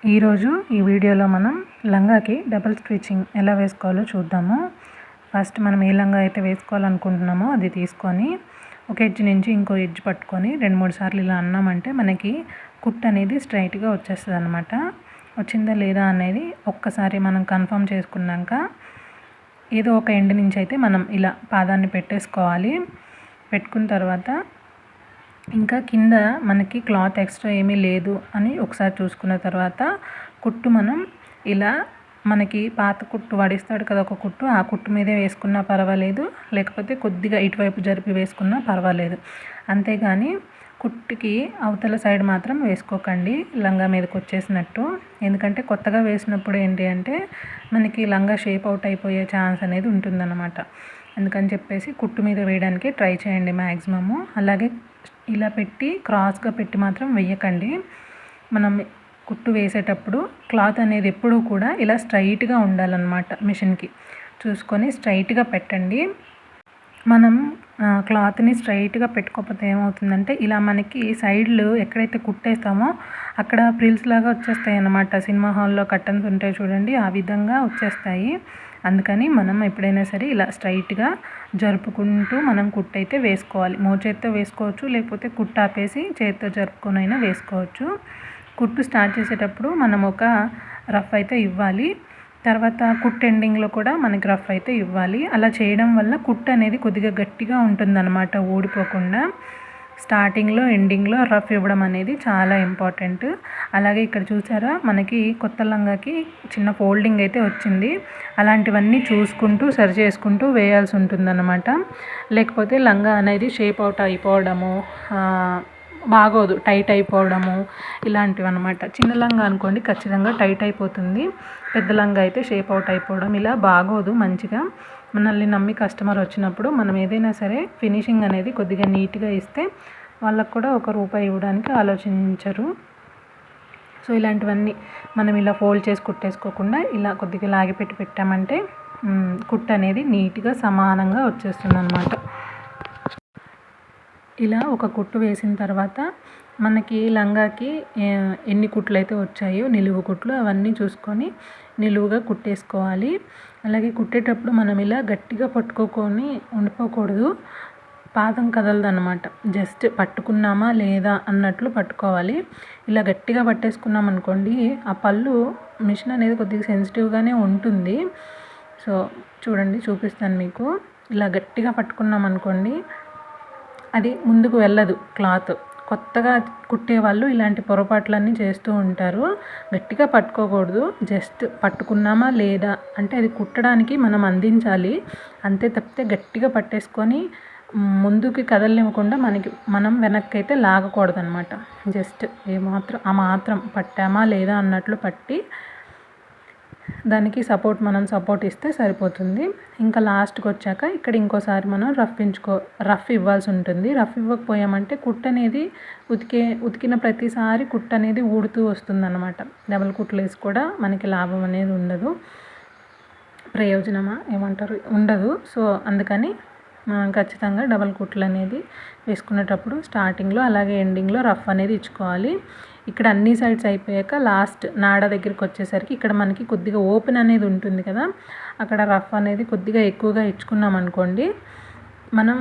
ఈరోజు ఈ వీడియోలో మనం లంగాకి డబుల్ స్టిచ్చింగ్ ఎలా వేసుకోవాలో చూద్దాము. ఫస్ట్ మనం ఏ లంగా అయితే వేసుకోవాలనుకుంటున్నామో అది తీసుకొని ఒక ఎడ్జ్ నుంచి ఇంకో ఎడ్జ్ పట్టుకొని 2-3 సార్లు ఇలా అన్నామంటే మనకి కుట్ అనేది స్ట్రైట్గా వచ్చేస్తుంది అనమాట. వచ్చిందా లేదా అనేది ఒక్కసారి మనం కన్ఫర్మ్ చేసుకున్నాక ఏదో ఒక ఎండ్ నుంచి అయితే మనం ఇలా పాదాన్ని పెట్టేసుకోవాలి. పెట్టుకున్న తర్వాత ఇంకా కింద మనకి క్లాత్ ఎక్స్ట్రా ఏమీ లేదు అని ఒకసారి చూసుకున్న తర్వాత కుట్టు మనం ఇలా మనకి పాత కుట్టు వడిస్తాడు కదా ఒక కుట్టు, ఆ కుట్టు మీదే వేసుకున్నా పర్వాలేదు, లేకపోతే కొద్దిగా ఇటువైపు జరిపి వేసుకున్నా పర్వాలేదు. అంతేగాని కుట్టుకి అవతల సైడ్ మాత్రం వేసుకోకండి లంగా మీదకి వచ్చేసినట్టు. ఎందుకంటే కొత్తగా వేసినప్పుడు ఏంటి అంటే మనకి లంగా షేప్ అవుట్ అయిపోయే ఛాన్స్ అనేది ఉంటుందన్నమాట. అందుకని చెప్పేసి కుట్టు మీద వేయడానికి ట్రై చేయండి మ్యాక్సిమము. అలాగే ఇలా పెట్టి క్రాస్గా పెట్టి మాత్రం వేయకండి. మనం కుట్టు వేసేటప్పుడు క్లాత్ అనేది ఎప్పుడూ కూడా ఇలా స్ట్రైట్గా ఉండాలన్నమాట. మిషన్కి చూసుకొని స్ట్రైట్గా పెట్టండి. మనం క్లాత్ని స్ట్రైట్గా పెట్టుకోకపోతే ఏమవుతుందంటే ఇలా మనకి సైడ్లు ఎక్కడైతే కుట్టేస్తామో అక్కడ ప్రిల్స్ లాగా వచ్చేస్తాయి అన్నమాట. సినిమా హాల్లో కర్టన్స్ ఉంటాయి చూడండి, ఆ విధంగా వచ్చేస్తాయి. అందుకని మనం ఎప్పుడైనా సరే ఇలా స్ట్రైట్గా జరుపుకుంటూ మనం కుట్టు అయితే వేసుకోవాలి. మోచేత్తో వేసుకోవచ్చు, లేకపోతే కుట్టు ఆపేసి చేత్తో జరుపుకొని అయినా వేసుకోవచ్చు. కుట్టు స్టార్ట్ చేసేటప్పుడు మనం ఒక రఫ్ అయితే ఇవ్వాలి. తర్వాత కుట్టు ఎండింగ్లో కూడా మనకి రఫ్ అయితే ఇవ్వాలి. అలా చేయడం వల్ల కుట్టు అనేది కొద్దిగా గట్టిగా ఉంటుందన్నమాట, ఊడిపోకుండా. స్టార్టింగ్లో ఎండింగ్లో రఫ్ ఇవ్వడం అనేది చాలా ఇంపార్టెంట్. అలాగే ఇక్కడ చూసారా మనకి కొత్త లంగాకి చిన్న ఫోల్డింగ్ అయితే వచ్చింది. అలాంటివన్నీ చూసుకుంటూ సరి చేసుకుంటూ వేయాల్సి ఉంటుందన్నమాట. లేకపోతే లంగా అనేది షేప్ అవుట్ అయిపోవడము, బాగోదు, టైట్ అయిపోవడము ఇలాంటివి అనమాట. చిన్న లంగా అనుకోండి ఖచ్చితంగా టైట్ అయిపోతుంది, పెద్ద లంగా అయితే షేప్ అవుట్ అయిపోవడం ఇలా బాగోదు మంచిగా. మనల్ని నమ్మి కస్టమర్ వచ్చినప్పుడు మనం ఏదైనా సరే ఫినిషింగ్ అనేది కొద్దిగా నీట్గా ఇస్తే వాళ్ళకు కూడా ₹1 ఇవ్వడానికి ఆలోచించరు. సో ఇలాంటివన్నీ మనం ఇలా ఫోల్డ్ చేసి కుట్టేసుకోకుండా ఇలా కొద్దిగా లాగిపెట్టి పెట్టామంటే కుట్టు అనేది నీట్గా సమానంగా వచ్చేస్తుంది అనమాట. ఇలా ఒక కుట్టు వేసిన తర్వాత మనకి లంగాకి ఎన్ని కుట్లు అయితే వచ్చాయో నిలువు కుట్లు అవన్నీ చూసుకొని నిలువుగా కుట్టేసుకోవాలి. అలాగే కుట్టేటప్పుడు మనం ఇలా గట్టిగా పట్టుకొని ఉండిపోకూడదు, పాదం కదలదన్నమాట. జస్ట్ పట్టుకున్నామా లేదా అన్నట్లు పట్టుకోవాలి. ఇలా గట్టిగా పట్టేసుకున్నాం అనుకోండి ఆ పళ్ళు మిషన్ అనేది కొద్దిగా సెన్సిటివ్గానే ఉంటుంది. సో చూడండి, చూపిస్తాను మీకు. ఇలా గట్టిగా పట్టుకున్నాం అనుకోండి అది ముందుకు వెళ్ళదు క్లాత్. కొత్తగా కుట్టే వాళ్ళు ఇలాంటి పొరపాట్లన్నీ చేస్తూ ఉంటారు. గట్టిగా పట్టుకోకూడదు, జస్ట్ పట్టుకున్నామా లేదా అంటే అది కుట్టడానికి మనం అందించాలి అంతే తప్పితే గట్టిగా పట్టేసుకొని ముందుకి కదలనివ్వకుండా మనం వెనక్కి అయితే లాగకూడదు అనమాట. జస్ట్ ఆ మాత్రం పట్టామా లేదా అన్నట్లు పట్టి దానికి మనం సపోర్ట్ ఇస్తే సరిపోతుంది. ఇంకా లాస్ట్కి వచ్చాక ఇక్కడ ఇంకోసారి మనం రఫ్ ఇవ్వాల్సి ఉంటుంది. రఫ్ ఇవ్వకపోయామంటే కుట్టు అనేది ఉతికిన ప్రతిసారి కుట్టు అనేది ఊడుతూ వస్తుందన్నమాట. డబల్ కుట్లు వేసి కూడా మనకి లాభం అనేది ఉండదు, ప్రయోజనమా ఏమంటారు ఉండదు. సో అందుకని మనం ఖచ్చితంగా డబల్ కుట్లు అనేది వేసుకునేటప్పుడు స్టార్టింగ్లో అలాగే ఎండింగ్లో రఫ్ అనేది ఇచ్చుకోవాలి. ఇక్కడ అన్ని సైడ్స్ అయిపోయాక లాస్ట్ నాడ దగ్గరికి వచ్చేసరికి ఇక్కడ మనకి కొద్దిగా ఓపెన్ అనేది ఉంటుంది కదా, అక్కడ రఫ్ అనేది కొద్దిగా ఎక్కువగా ఇచ్చుకున్నాం అనుకోండి మనం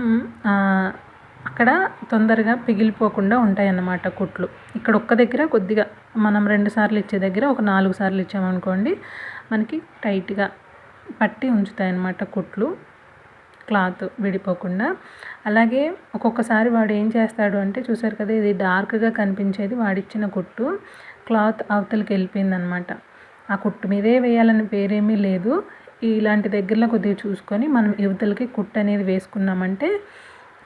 అక్కడ తొందరగా పిగిలిపోకుండా ఉంటాయి అన్నమాట కుట్లు. ఇక్కడ ఒక్క దగ్గర కొద్దిగా మనం 2 సార్లు ఇచ్చే దగ్గర ఒక 4 సార్లు ఇచ్చామనుకోండి మనకి టైట్గా పట్టి ఉంచుతాయి అన్నమాట కుట్లు, క్లాత్ విడిపోకుండా. అలాగే ఒక్కొక్కసారి వాడు ఏం చేస్తాడు అంటే చూసారు కదా, ఇది డార్క్గా కనిపించేది వాడిచ్చిన కుట్టు, క్లాత్ అవతలకి వెళ్ళిపోయిందనమాట. ఆ కుట్టు మీదే వేయాలని పేరేమీ లేదు. ఇలాంటి దగ్గరలో కొద్దిగా చూసుకొని మనం యువతలకి కుట్టు అనేది వేసుకున్నామంటే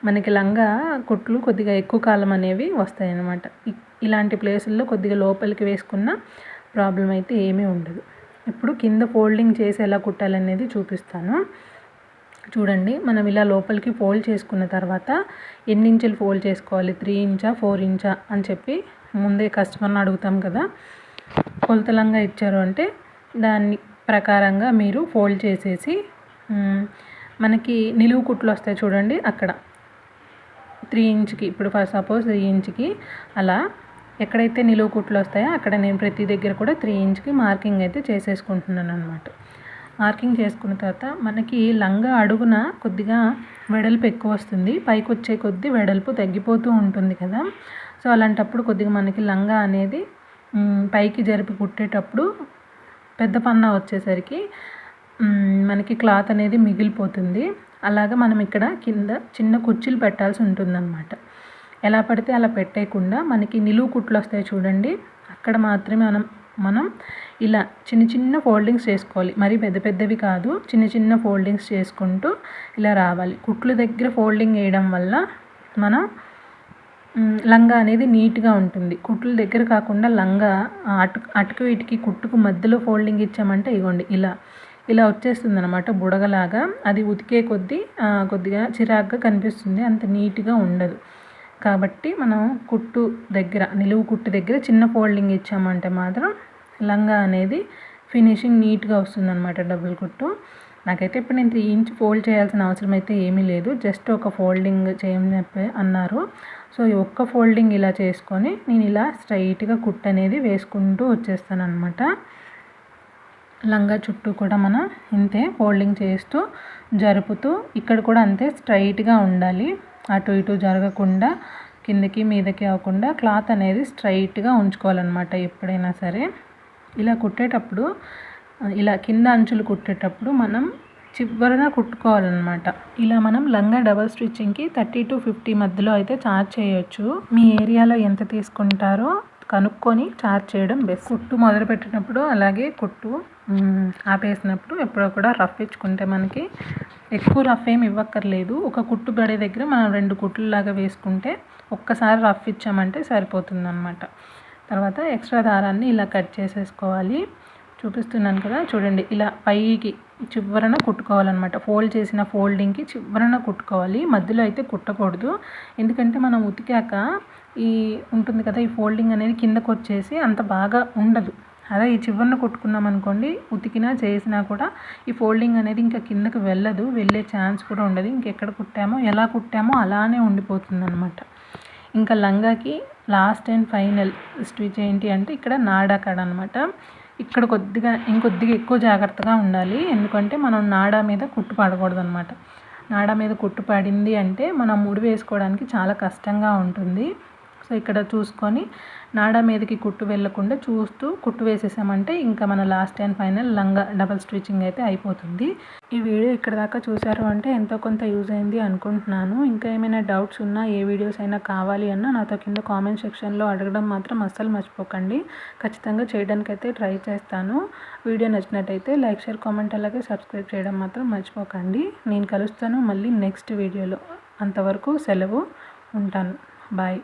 మనకి లంగా కుట్లు కొద్దిగా ఎక్కువ కాలం అనేవి వస్తాయి అన్నమాట. ఇలాంటి ప్లేసుల్లో కొద్దిగా లోపలికి వేసుకున్న ప్రాబ్లం అయితే ఏమీ ఉండదు. ఇప్పుడు కింద ఫోల్డింగ్ చేసి ఎలా కుట్టాలనేది చూపిస్తాను చూడండి. మనం ఇలా లోపలికి ఫోల్డ్ చేసుకున్న తర్వాత ఎన్ని ఇంచులు ఫోల్డ్ చేసుకోవాలి, 3 ఇంచా 4 ఇంచా అని చెప్పి ముందే కస్టమర్ని అడుగుతాం కదా. కొలతలంగా ఇచ్చారు అంటే దాని ప్రకారంగా మీరు ఫోల్డ్ చేసేసి మనకి నిలువు కుట్లు వస్తాయి చూడండి, అక్కడ 3 ఇంచ్కి ఇప్పుడు సపోజ్ 3 ఇంచ్కి అలా ఎక్కడైతే నిలువు కుట్లు వస్తాయో అక్కడ నేను ప్రతి దగ్గర కూడా 3 ఇంచ్కి మార్కింగ్ అయితే చేసేసుకుంటున్నాను అనమాట. మార్కింగ్ చేసుకున్న తర్వాత మనకి లంగా అడుగున కొద్దిగా వెడల్పు ఎక్కువ వస్తుంది, పైకి వచ్చే కొద్దీ వెడల్పు తగ్గిపోతూ ఉంటుంది కదా. సో అలాంటప్పుడు కొద్దిగా మనకి లంగా అనేది పైకి జరిపి కుట్టేటప్పుడు పెద్ద పన్నా వచ్చేసరికి మనకి క్లాత్ అనేది మిగిలిపోతుంది. అలాగా మనం ఇక్కడ కింద చిన్న కుర్చీలు పెట్టాల్సి ఉంటుందన్నమాట. ఎలా పడితే అలా పెట్టేయకుండా మనకి నిలువు కుట్లు వస్తాయి చూడండి, అక్కడ మాత్రమే మనం ఇలా చిన్న చిన్న ఫోల్డింగ్స్ చేసుకోవాలి. మరి పెద్ద పెద్దవి కాదు, చిన్న చిన్న ఫోల్డింగ్స్ చేసుకుంటూ ఇలా రావాలి. కుట్లు దగ్గర ఫోల్డింగ్ వేయడం వల్ల మనం లంగా అనేది నీట్గా ఉంటుంది. కుట్ల దగ్గర కాకుండా లంగా అటుకు ఇటుకి కుట్టుకు మధ్యలో ఫోల్డింగ్ ఇచ్చామంటే ఇగోండి ఇలా వచ్చేస్తుంది అనమాట బుడగలాగా. అది ఉతికే కొద్దీ కొద్దిగా చిరాగ్గా కనిపిస్తుంది, అంత నీట్గా ఉండదు. కాబట్టి మనం కుట్టు దగ్గర నిలువు కుట్టు దగ్గర చిన్న ఫోల్డింగ్ ఇచ్చామంటే మాత్రం లంగా అనేది ఫినిషింగ్ నీట్గా వస్తుందన్నమాట డబుల్ కుట్టు. నాకైతే ఇప్పుడు నేను 3 ఇంచ్ ఫోల్డ్ చేయాల్సిన అవసరం అయితే ఏమీ లేదు, జస్ట్ ఒక ఫోల్డింగ్ చేయమని అన్నారు. సో ఈ ఒక్క ఫోల్డింగ్ ఇలా చేసుకొని నేను ఇలా స్ట్రైట్గా కుట్టు అనేది వేసుకుంటూ వచ్చేస్తాను అనమాట. లంగా చుట్టూ కూడా మనం ఇంతే ఫోల్డింగ్ చేస్తూ జరుపుతూ, ఇక్కడ కూడా అంతే స్ట్రైట్గా ఉండాలి, అటు ఇటు జరగకుండా కిందకి మీదకి అవ్వకుండా క్లాత్ అనేది స్ట్రైట్గా ఉంచుకోవాలన్నమాట ఎప్పుడైనా సరే. ఇలా కుట్టేటప్పుడు ఇలా కింద అంచులు కుట్టేటప్పుడు మనం చివరన కుట్టుకోవాలన్నమాట. ఇలా మనం లంగా డబల్ స్టిచ్చింగ్కి 30 to 50 మధ్యలో అయితే ఛార్జ్ చేయొచ్చు. మీ ఏరియాలో ఎంత తీసుకుంటారో కనుక్కొని ఛార్జ్ చేయడం బెస్ట్. కుట్టు మొదలు పెట్టినప్పుడు అలాగే కుట్టు ఆపేసినప్పుడు ఎప్పుడో కూడా రఫ్ ఇచ్చుకుంటే మనకి ఎక్కువ రఫ్ ఏమి ఇవ్వక్కర్లేదు. ఒక కుట్టు పడే దగ్గర మనం 2 కుట్లులాగా వేసుకుంటే ఒక్కసారి రఫ్ ఇచ్చామంటే సరిపోతుంది అనమాట. తర్వాత ఎక్స్ట్రా దారాన్ని ఇలా కట్ చేసేసుకోవాలి. చూపిస్తున్నాను కదా చూడండి, ఇలా పైకి చివరన కుట్టుకోవాలన్నమాట. ఫోల్డ్ చేసిన ఫోల్డింగ్కి చివరన కుట్టుకోవాలి, మధ్యలో అయితే కుట్టకూడదు. ఎందుకంటే మనం ఉతికాక ఈ ఉంటుంది కదా, ఈ ఫోల్డింగ్ అనేది కిందకు వచ్చేసి అంత బాగా ఉండదు. అదే ఈ చివరన కుట్టుకున్నాం అనుకోండి, ఉతికినా చేసినా కూడా ఈ ఫోల్డింగ్ అనేది ఇంకా కిందకు వెళ్ళే ఛాన్స్ కూడా ఉండదు. ఇంకెక్కడ కుట్టామో ఎలా కుట్టామో అలానే ఉండిపోతుంది అనమాట. ఇంకా లంగాకి లాస్ట్ అండ్ ఫైనల్ స్టిచ్ ఏంటి అంటే ఇక్కడ నాడా కాడ అనమాట. ఇక్కడ ఇంకొద్దిగా ఎక్కువ జాగ్రత్తగా ఉండాలి, ఎందుకంటే మనం నాడా మీద కుట్టు పడకూడదు అనమాట. నాడా మీద కుట్టు పడింది అంటే మనం ముడి వేసుకోవడానికి చాలా కష్టంగా ఉంటుంది. సో ఇక్కడ చూసుకొని నాడా మీదకి కుట్టు వెళ్ళకుండా చూస్తూ కుట్టు వేసేసామంటే ఇంకా మన లాస్ట్ అండ్ ఫైనల్ లంగా డబల్ స్టిచ్చింగ్ అయితే అయిపోతుంది. ఈ వీడియో ఇక్కడ దాకా చూసారు అంటే ఎంతో కొంత యూజ్ అయింది అనుకుంటున్నాను. ఇంకా ఏమైనా డౌట్స్ ఉన్నా, ఏ వీడియోస్ అయినా కావాలి అన్నా నాతో కింద కామెంట్ సెక్షన్లో అడగడం మాత్రం అస్సలు మర్చిపోకండి. ఖచ్చితంగా చేయడానికి అయితే ట్రై చేస్తాను. వీడియో నచ్చినట్టయితే లైక్, షేర్, కామెంట్ అలాగే సబ్స్క్రైబ్ చేయడం మాత్రం మర్చిపోకండి. నేను కలుస్తాను మళ్ళీ నెక్స్ట్ వీడియోలో. అంతవరకు సెలవు, ఉంటాను. బాయ్.